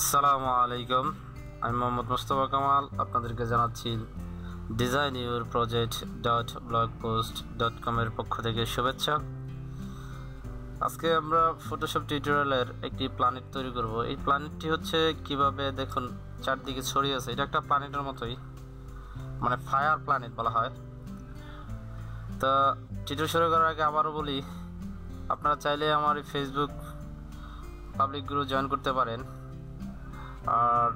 আসসালামু আলাইকুম। আমি মোহাম্মদ মুস্তফা কামাল আপনাদেরকে জানাচ্ছি designyourproject.blogpost.com এর পক্ষ থেকে শুভেচ্ছা। আজকে আমরা ফটোশপ টিউটোরিয়ালের একটি প্ল্যানেট তৈরি করব। এই প্ল্যানেটটি হচ্ছে কিভাবে দেখুন চারদিকে ছড়িয়ে আছে। এটা একটা প্ল্যানেটের মতোই, মানে ফায়ার প্ল্যানেট বলা হয়। তা টিউটোরিয়াল শুরু করার আগে আবারও বলি, আপনারা চাইলে আমার এই ফেসবুক পাবলিক গ্রুপ জয়েন করতে পারেন। আর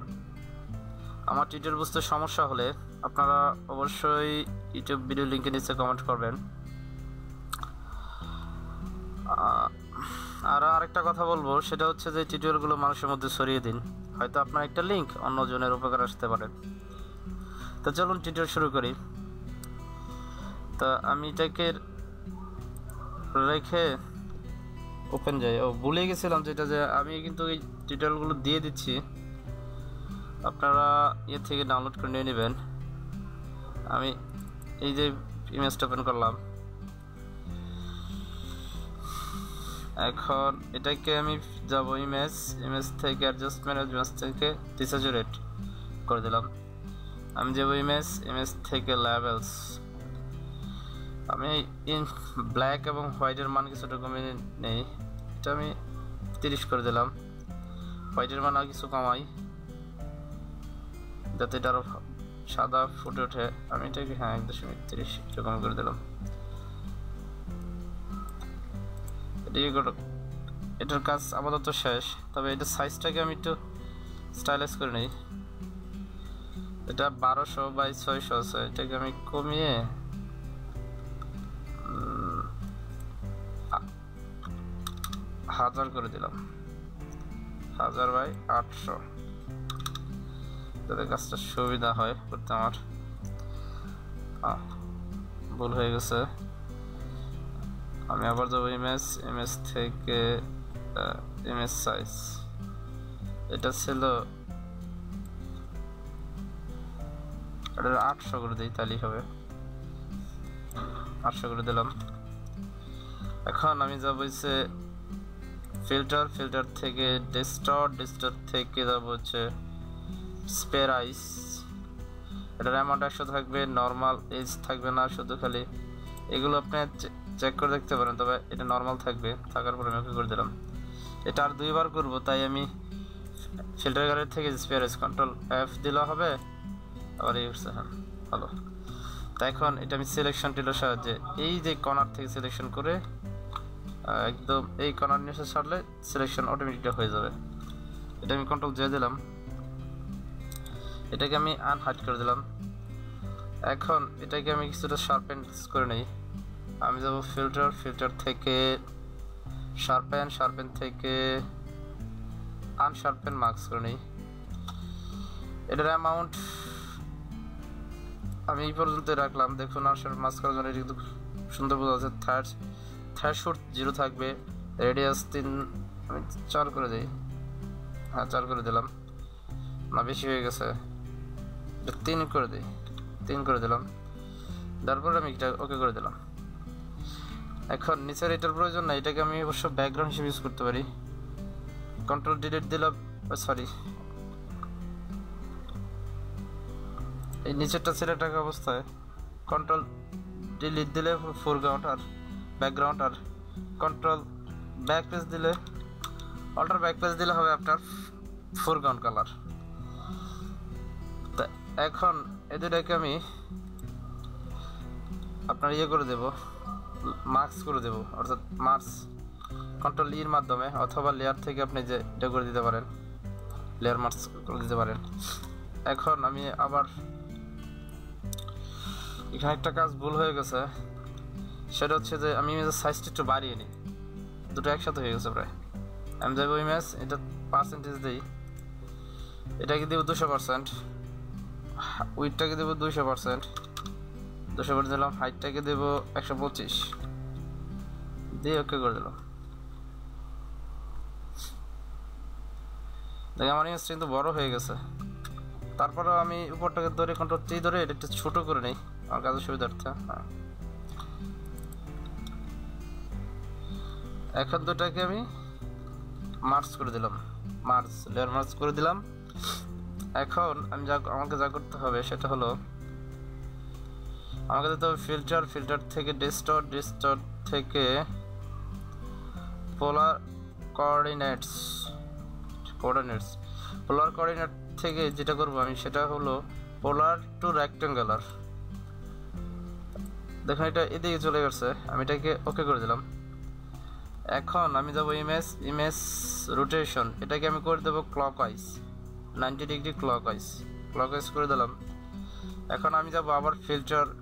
আমার টিউটোরিয়াল বুঝতে সমস্যা হলে আপনারা অবশ্যই ইউটিউব ভিডিও লিঙ্কের নিচে কমেন্ট করবেন। আর আরেকটা কথা বলবো, সেটা হচ্ছে যে টিউটোরিয়ালগুলো মানুষের মধ্যে ছড়িয়ে দিন। হয়তো আপনার একটা লিঙ্ক অন্যজনের উপকার আসতে পারে। তো চলুন টিউটোরিয়াল শুরু করি। তা আমি এটাকে রেখে ওপেন যাই। ভুলে গেছিলাম যেটা, যে আমি কিন্তু এই টিউটোরিয়ালগুলো দিয়ে দিচ্ছি, আপনারা এর থেকে ডাউনলোড করে নিয়ে নেবেন। আমি এই যে ইমেজটা ওপেন করলাম, এখন এটাকে আমি যাব ইমেজ থেকে অ্যাডজাস্টমেন্ট থেকে ডিস্যাচুরেট করে দিলাম। আমি যাব ইমেজ থেকে লেভেলস। আমি ব্ল্যাক এবং হোয়াইটের মান কিছুটা কমিয়ে নেই। এটা আমি 30 করে দিলাম। হোয়াইটের মান আর কিছু কমাই যাতে এটা আরো সাদা ফুটে ওঠে। আমি এটাকে 1.30 এরকম করে দিলাম। এটার কাজ আপাতত শেষ। তবে এটার সাইজটাকে আমি একটু স্টাইলাইজ করে নিই। এটা 1200 বাই 600 আছে, এটাকে আমি কমিয়ে 1000 করে দিলাম। 1000 বাই 800, যাতে কাজটা সুবিধা হয় করতে। আমার ভুল হয়ে গেছে। আমি আবার যাবো ইমেজ থেকে ইমেজ সাইজ। এটা ছিল 800 করে দিই, তাহলেই হবে। 800 করে দিলাম। এখন আমি যাবো হচ্ছে ফিল্টার থেকে ডিস্টর্ট থেকে যাবো হচ্ছে স্পেয়ার আইস। এটার অ্যামাউন্ট 100 থাকবে, নর্মাল এজ থাকবে না, শুধু খালি এগুলো আপনি চেক করে দেখতে পারেন। তবে এটা নর্মাল থাকবে, থাকার পরে আমি ওকে করে দিলাম। এটা আর 2বার করব, তাই আমি ফিল্টার গ্যালারি থেকে স্পেয়ার আইস কন্ট্রোল F দিলে হবে। আবার এই উঠছে, হ্যাঁ ভালো। তাই এখন এটা আমি সিলেকশন টুলের সাহায্যে এই যে কর্নার থেকে সিলেকশন করে একদম এই কর্নার নিয়ে ছাড়লে সিলেকশন অটোমেটিক হয়ে যাবে। এটা আমি কন্ট্রোল J দিলাম। এটাকে আমি আনহাইড করে দিলাম। এখন এটাকে আমি কিছুটা শার্পেন করে নেই। আমি যাব ফিল্টার থেকে শার্পেন থেকে আনশার্পেন মার্কস করে নেই। এটার অ্যামাউন্ট আমি এই পর্যন্ত রাখলাম। দেখুন আনশার্পেন মার্কস করার জন্য এটা সুন্দর বোঝা যাচ্ছে। থ্রেশহোল্ড 0 থাকবে, রেডিয়াস 3 আমি 4 করে দিই। 4 করে দিলাম, না বেশি হয়ে গেছে, 3 করে দিই। 3 করে দিলাম। তারপর আমি এটা ওকে করে দিলাম। এখন নিচের এটার প্রয়োজন না, এটাকে আমি অবশ্য ব্যাকগ্রাউন্ড হিসেবে ইউজ করতে পারি। কন্ট্রোল ডিলিট দিলাম, সরি এই নিচেরটা সিলেক্ট রাখা অবস্থায় কন্ট্রোল ডিলিট দিলে ফোরগ্রাউন্ড আর ব্যাকগ্রাউন্ড, আর কন্ট্রোল ব্যাক পেজ দিলে অল্টার ব্যাক পেজ দিলে হবে আপনার ফোরগ্রাউন্ড কালার। তা এখন এই দুটাকে আমি আপনার করে দেব, মার্কস করে দেব, অর্থাৎ মার্কস কন্ট্রোল এর মাধ্যমে, অথবা লেয়ার থেকে আপনি যে এটা করে দিতে পারেন, লেয়ার মার্কস করে দিতে পারেন। এখন আমি আবার এখানে একটা কাজ ভুল হয়ে গেছে, সেটা হচ্ছে যে আমি ইমেজের সাইজটা একটু বাড়িয়ে নিই। দুটো একসাথে হয়ে গেছে প্রায়। আমি যাবো ইমেজ, এটা পার্সেন্টেজ দিই। এটাকে দেবো 200%, উইডটাকে দেবো 200%, 200 করে দিলাম। হাইটটাকে দেবো 125 দিয়ে ওকে করে দিলাম। দেখি আমার ইমেজটা কিন্তু বড় হয়ে গেছে। তারপরে আমি উপরটাকে ধরে কন্ট্রোল T ধরে এটা একটু ছোট করে নিই আমার কাজের সুবিধার্থে। এখন দুটাকে আমি মার্জ করে দিলাম। লেয়ার মার্জ করে দিলাম। এখন আমাকে যা করতে হবে সেটা হলো আমাকে দিতে হবে ফিল্টার থেকে ডিস্টর্ট থেকে পোলার কোঅর্ডিনেটস পোলার কোঅর্ডিনেট থেকে যেটা করব আমি সেটা হলো পোলার টু রেক্ট্যাঙ্গুলার। দেখুন এটা এদিকে চলে গেছে, আমি এটাকে ওকে করে দিলাম। এখন আমি যাব ইমেজ রোটেশন, এটাকে আমি করে দেবো ক্লকওয়াইজ 90 ডিগ্রি ক্লকওয়াইজ করে দিলাম। এখন আমি যাব আবার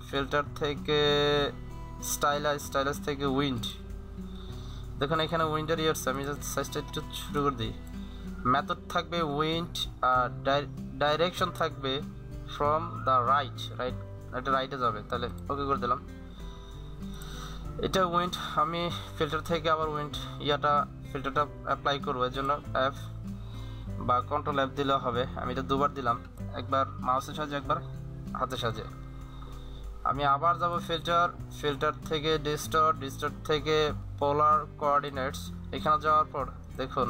ফিল্টার থেকে স্টাইলাস থেকে উইন্ড। দেখুন এখানে উইন্ডের ইয়ার্স আমি সাইজটা একটু শুরু করে দিই। মেথড থাকবে উইন্ড আর ডাইরেকশন থাকবে ফ্রম দ্য রাইট এটা রাইটে যাবে, তাহলে ওকে করে দিলাম। এটা উইন্ড, আমি ফিল্টার থেকে আবার ফিল্টারটা অ্যাপ্লাই করবো, এর জন্য F বা কন্ট্রোল F দিলেও হবে। আমি এটা দুবার দিলাম, একবার মাউসের সাহায্যে একবার হাতের সাহায্যে। আমি আবার যাব ফিল্টার থেকে ডিস্টর্ট থেকে পোলার কোঅর্ডিনেটস। এখানে যাওয়ার পর দেখুন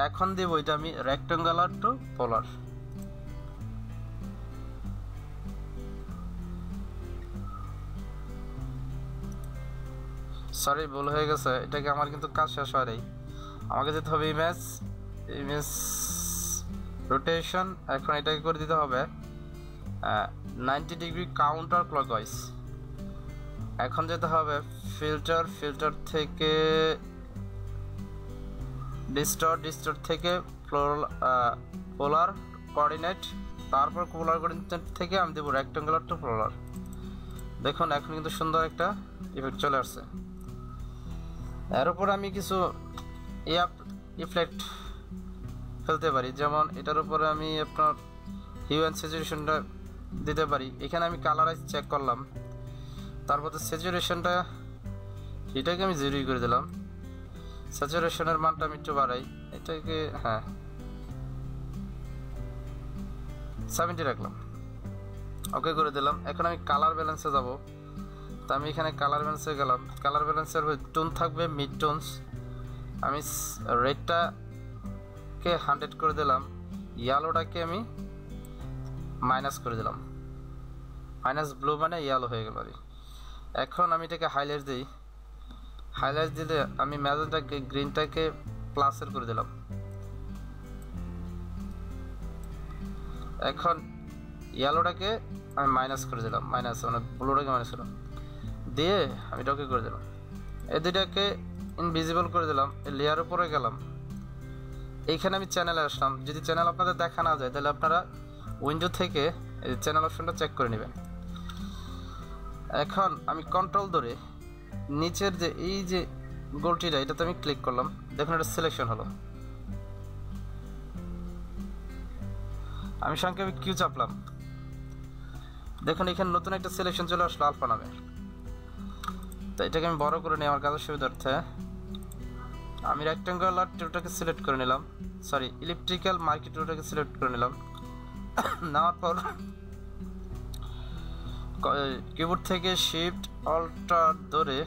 এখন দিব এটা আমি রেক্ট্যাঙ্গুলার টু পোলার। সরি ভুল হয়ে গেছে, এটাকে আমার কিন্তু কাজ শেষ হয় নাই। আমাকে যেতে হবে ইমেজ রোটেশন। এখন এটাকে করে দিতে হবে 90 ডিগ্রি কাউন্টার ক্লকওয়াইজ। এখন যেতে হবে ফিল্টার থেকে ডিস্টর্ট থেকে পোলার কোঅর্ডিনেট, তারপর পোলার কোঅর্ডিনেট থেকে আমি দেবো রেক্ট্যাঙ্গুলার টু পোলার। দেখুন এখন কিন্তু সুন্দর একটা ইফেক্ট চলে আসছে। এর উপর আমি কিছু ইফেক্ট ফেলতে পারি, যেমন এটার উপরে আমি আপনার হিউ অ্যান্ড স্যাচুরেশনটা দিতে পারি। এখানে আমি কালারাইজ চেক করলাম, তারপর স্যাচুরেশনটা এটাকে আমি 0 করে দিলাম। স্যাচুরেশনের মানটা আমি একটু বাড়াই, এটাকে 70 রাখলাম, ওকে করে দিলাম। এখন আমি কালার ব্যালেন্সে যাব, তা আমি এখানে কালার ব্যালেন্সে গেলাম। কালার ব্যালেন্সের টোন থাকবে মিড টোনস, আমি রেডটাকে 100 করে দিলাম, ইয়েলোটাকে আমি মাইনাস করে দিলাম। মাইনাস ব্লু মানে ইয়েলো হয়ে গেল। এখন আমি এটাকে হাইলাইট দিই, হাইলাইট দিলে আমি ম্যাজেন্টাকে গ্রিনটাকে প্লাসের করে দিলাম। এখন ইয়েলোটাকে আমি মাইনাস করে দিলাম, মানে ব্লুটাকে মাইনাস করলাম দিয়ে আমি এটাকে করে দিলাম। এই দুইটাকে ইনভিজিবল করে দিলাম। এই লেয়ার উপরে গেলাম, এইখানে আমি চ্যানেলে আসলাম। যদি চ্যানেল আপনাদের দেখা না যায় তাহলে আপনারা উইন্ডো থেকে এই চ্যানেল অপশনটা চেক করে নেবেন। এখন আমি কন্ট্রোল ধরে নিচের যে এই যে গোলটিটা এটাতে আমি ক্লিক করলাম, দেখুন এটা সিলেকশন হলো। আমি সংক্ষেপে কিউ চাপলাম, দেখুন এখানে নতুন একটা সিলেকশন চলে আসলো আলফা নামে। তো এটাকে আমি বড় করে নিই আমার কাজের সুবিধার্থে। আমি রেক্ট্যাঙ্গুলার টুলটাকে সিলেক্ট করে নিলাম, সরি ইলিপ্টিক্যাল মার্কেট টুলটাকে সিলেক্ট করে নিলাম। নেওয়ার পর কিবোর্ড থেকে শিফট অল্টার ধরে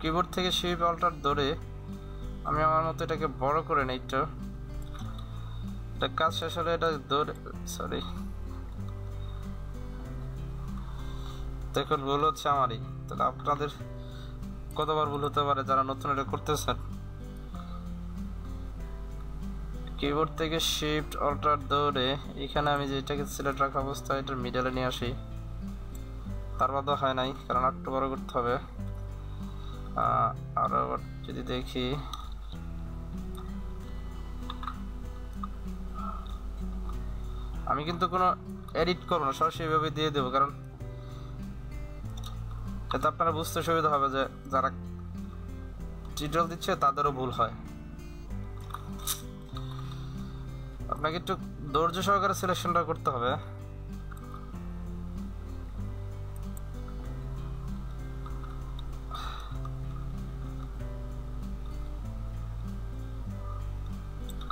কিবোর্ড থেকে শিফট অল্টার ধরে আমি আমার মতো এটাকে বড় করে নিই। এটা কাজ শেষ হলে এটা ধরে দেখুন ভুল হচ্ছে আমারই, তাহলে আপনাদের কতবার ভুল হতে পারে যারা নতুন এটা করতেছেন। কিবোর্ড থেকে শিফট অল্টার ধরে এখানে আমি যেটাকে সিলেক্ট রাখা অবস্থায় এটার মিডলে নিয়ে আসি। তার বাদও হয় নাই, কারণ একটু বড় করতে হবে। আরো যদি দেখি আমি কিন্তু কোনো এডিট করবো না, সরাসরি এভাবে দিয়ে দেবো, কারণ এতে আপনারা বুঝতে সুবিধা হবে যে যারা টিউটোরিয়াল দিচ্ছে তাদেরও ভুল হয়। আপনাকে একটু ধৈর্য সহকারে সিলেকশনটা করতে হবে।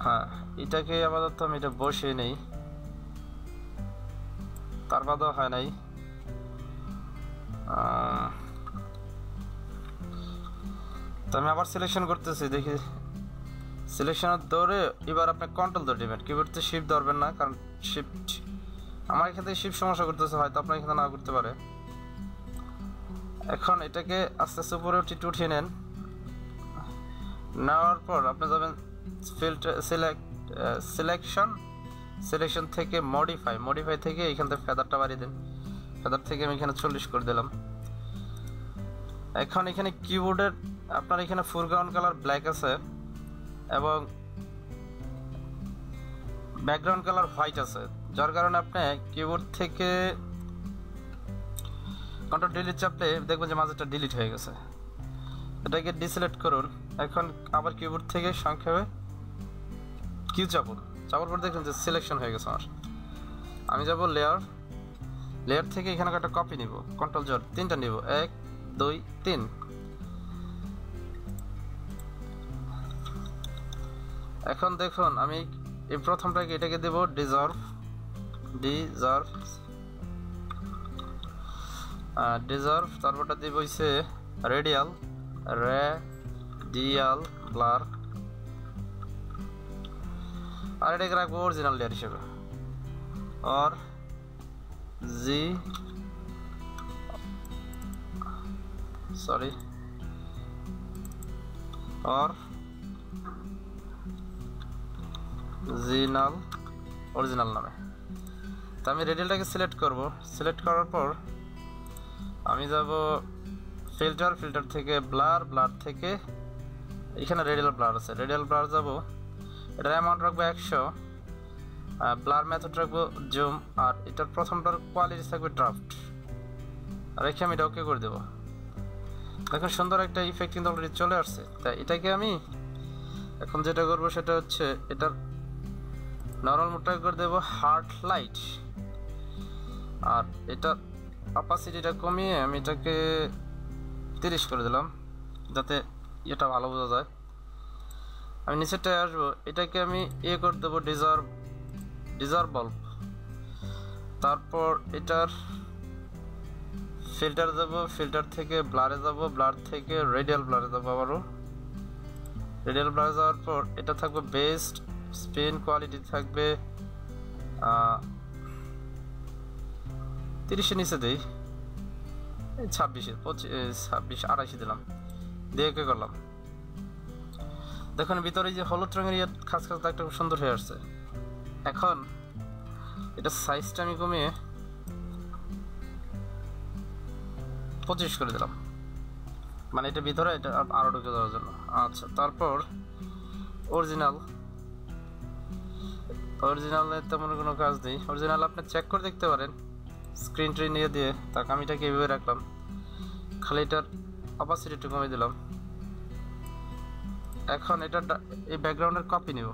হ্যাঁ, এটাকে আপাতত আমি এটা বসিয়ে নেই, তার বাদও হয় নাই। তো আমি আবার সিলেকশন করতেছি, দেখি সিলেকশনের ধরে এবার আপনি কন্ট্রোল ধরে নেবেন, কিবোর্ডে শিফট ধরবেন না, কারণ শিফট আমার এখান থেকে শিফট সমস্যা করতেছে, হয়তো আপনার এখানে না করতে পারে। এখন এটাকে আস্তে আস্তে উপরে উঠিয়ে নেন, নেওয়ার পর আপনি যাবেন ফিল্টার সিলেকশন থেকে মডিফাই থেকে এখান থেকে ফেদারটা বাড়িয়ে দেন, ফেদার থেকে আমি এখানে 40 করে দিলাম। এখন এখানে কিবোর্ডের আপনার এখানে ফোরগ্রাউন্ড কালার ব্ল্যাক আছে এবং ব্যাকগ্রাউন্ড কালার হোয়াইট আছে, যার কারণে আপনি কিবোর্ড থেকে কন্ট্রোল ডিলিট চাপলে দেখবেন যে মাঝেটা ডিলিট হয়ে গেছে, এটাকে ডিসিলেক্ট করুন। এখন আবার কিবোর্ড থেকে সংক্ষেপে কিউ চাপার পর দেখুন যে সিলেকশন হয়ে গেছে আমার। আমি যাব লেয়ার থেকে এখানে একটা কপি নিব, কন্ট্রোল জট 3টা নিব, 1 2 3। এখন দেখুন আমি এই প্রথমটাকে এটাকে দেব ডিজলভ, তারপরটা দিব হইছে রেডিয়াল ব্লার, আর এটাকে রাখবো অরিজিনাল লেয়ার হিসেবে, আর অরিজিনাল নামে। তো আমি রেডিয়ালটাকে সিলেক্ট করব, সিলেক্ট করার পর আমি যাব ফিল্টার থেকে ব্লার থেকে এখানে রেডিয়াল ব্লার আছে, রেডিয়াল ব্লার যাব, এটার অ্যামাউন্ট রাখবো 100, ব্লার মেথড রাখবো জুম, আর এটার প্রথমটার কোয়ালিটি থাকবে ড্রাফট, রেখে আমি এটা ওকে করে দেবো। দেখুন সুন্দর একটা ইফেক্ট কিন্তু অলরেডি চলে আসছে। তাই এটাকে আমি এখন যেটা করবো সেটা হচ্ছে এটার নরমাল মোডটাকে করে দেবো হার্ট লাইট, আর এটার অপাসিটিটা কমিয়ে আমি এটাকে 30 করে দিলাম, যাতে এটা ভালো বোঝা যায়। আমি নিচেরটায় আসবো, এটাকে আমি করে দেবো ডিজার্ভ বাল্ব, তারপর এটার ফিল্টার দেবো, ফিল্টার থেকে ব্লারে যাব, ব্লার থেকে রেডিয়াল ব্লারে যাবো, আবারও রেডিয়াল ব্লারে যাওয়ার পর এটা থাকবে বেস্ট, স্পিন কোয়ালিটি থাকবে 30-এর নিচে দিই, 26 দিলাম, দিয়ে ওকে করলাম। দেখুন ভিতরে যে হলুদ রঙের খাস দাগটা খুব সুন্দর হয়ে আসছে। এখন এটা সাইজটা আমি কমিয়ে 25 করে দিলাম, মানে এটা ভিতরে এটা আরো ঢুকে দেওয়ার জন্য। আচ্ছা, তারপর অরিজিনালে তেমন কোনো কাজ নেই, অরিজিনাল আপনি চেক করে দেখতে পারেন স্ক্রিন ট্রি নিয়ে দিয়ে। তাকে আমি এটাকে এভাবে রাখলাম, খালি এটার অপাসিটি একটু কমিয়ে দিলাম। এখন এটা এই ব্যাকগ্রাউন্ডের কপি নিব,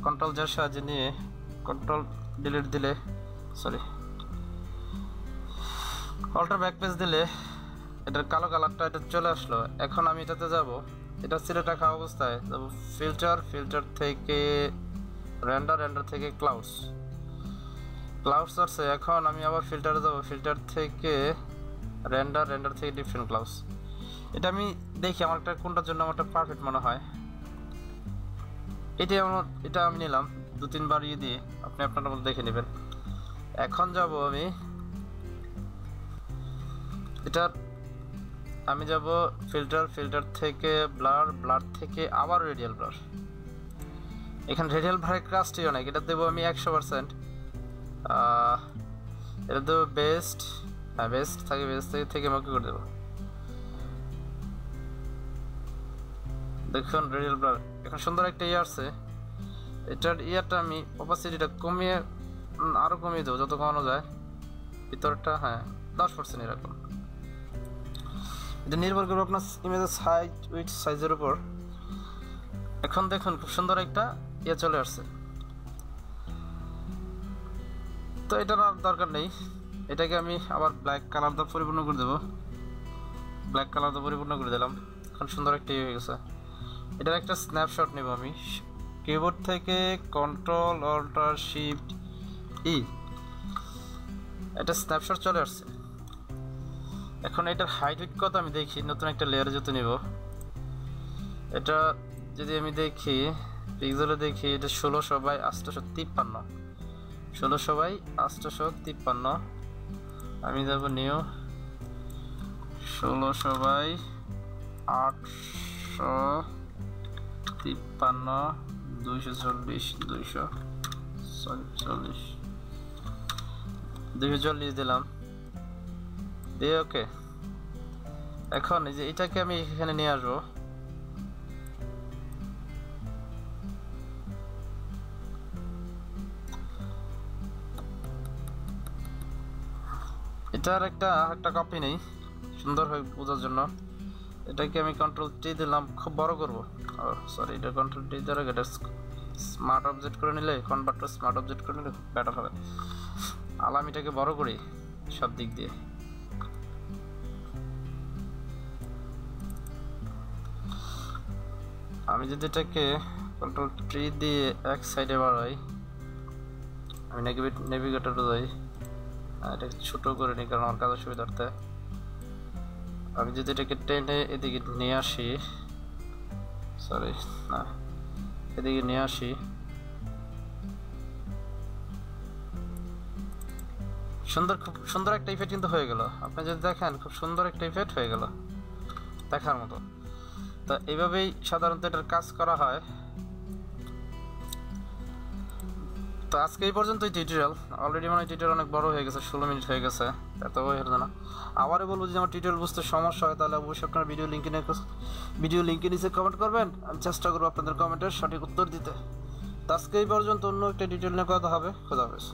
কন্ট্রোল যার সাহায্যে নিয়ে কন্ট্রোল ডিলিট দিলে, অল্টার ব্যাক পেজ দিলে এটার কালো কালারটা এটা চলে আসলো। এখন আমি এটাতে যাব, এটা সিলেক্ট রাখা অবস্থায় যাব ফিল্টার থেকে রেন্ডার থেকে ক্লাউডস আছে। এখন আমি আবার ফিল্টারে যাব, ফিল্টার থেকে রেন্ডার থেকে ডিফারেন্ট ক্লাউডস। এটা আমি দেখি আমার একটা কোনটার জন্য আমারটা পারফেক্ট মনে হয়, এটা আমি নিলাম 2-3 বার দিয়ে, আপনি আপনার মতো দেখে নেবেন। এখন যাব আমি যাব ফিল্টার থেকে ব্লার থেকে আবার রেডিয়াল ব্লার। এখানে রেডিয়াল ব্লারের ক্রাস্টই অনেক, এটা দেবো আমি 100%। এটা দেবো বেস্ট থেকে আমাকে করে দেবো। দেখুন রেডিয়াল ব্লার এখন সুন্দর একটা আসছে। এটার আমি অপাসিটিটা কমিয়ে আরো কমিয়ে দেবো, যত কমানো যায়। ভিতরটা 10% এরকম। এটা নির্ভর করবে আপনার ইমেজের সাইজের উপর। এখন দেখুন খুব সুন্দর একটা চলে আসছে। তো এটার আর দরকার নেই, এটাকে আমি আবার ব্ল্যাক কালার দিয়ে পরিপূর্ণ করে দেবো। ব্ল্যাক কালার দিয়ে পরিপূর্ণ করে দিলাম, এখন সুন্দর একটা হয়ে গেছে। এটার একটা স্ন্যাপশট নেব আমি, কিবোর্ড থেকে কন্ট্রোল অল্টার শিফট ই, এটা স্ন্যাপশট চলে আসছে। এখন এটার হাইট উইডথ কত আমি দেখি, নতুন একটা লেয়ারে যেতে নিব। এটা যদি আমি দেখি পিক্সেলে দেখি, এটা 1600/853, 1600/853। আমি যাব নিউ 1600/853, 240 দিলাম দিয়ে ওকে। এখন এই যে এটাকে আমি এখানে নিয়ে আসবো, এটার একটা কপি নেই সুন্দর হয়ে বোঝার জন্য। এটাকে আমি কন্ট্রোল টি দিলাম, খুব বড় করব। সরি, এটা কন্ট্রোল টি দ্বারা এটা স্মার্ট অবজেক্ট করে নিলে, কনভার্ট টু স্মার্ট অবজেক্ট করে নিলে বেটার হবে। আমি এটাকে বড় করি সব দিক দিয়ে। আমি যদি এটাকে কন্ট্রোল টি দিয়ে এক সাইডে বাড়াই, আমি নেভিগেটরে যাই, এটাকে ছোট করে নিই কারণ আমার কাজের সুবিধার্থে। আমি যদি এটাকে টেনে এদিকে নিয়ে আসি, সরি না, এদিকে নিয়ে আসি, খুব সুন্দর একটা ইফেক্ট কিন্তু হয়ে গেল। আপনি যদি দেখেন খুব সুন্দর একটা ইফেক্ট হয়ে গেল দেখার মতো। তো এইভাবেই সাধারণত এটার কাজ করা হয়। তো আজকে এই পর্যন্তই টিউটোরিয়াল। অলরেডি মানে টিউটোরিয়াল অনেক বড় হয়ে গেছে, 16 মিনিট হয়ে গেছে, এত বই হলো না। আবারও বলবো যদি আমার টিউটোরিয়াল বুঝতে সমস্যা হয় তাহলে অবশ্যই আপনার ভিডিও লিঙ্কে নিচে কমেন্ট করবেন, আমি চেষ্টা করবো আপনাদের কমেন্টের সঠিক উত্তর দিতে। তো আজকে এই পর্যন্ত, অন্য একটা টিউটোরিয়াল নিয়ে কথা হবে। খোদা হাফেজ।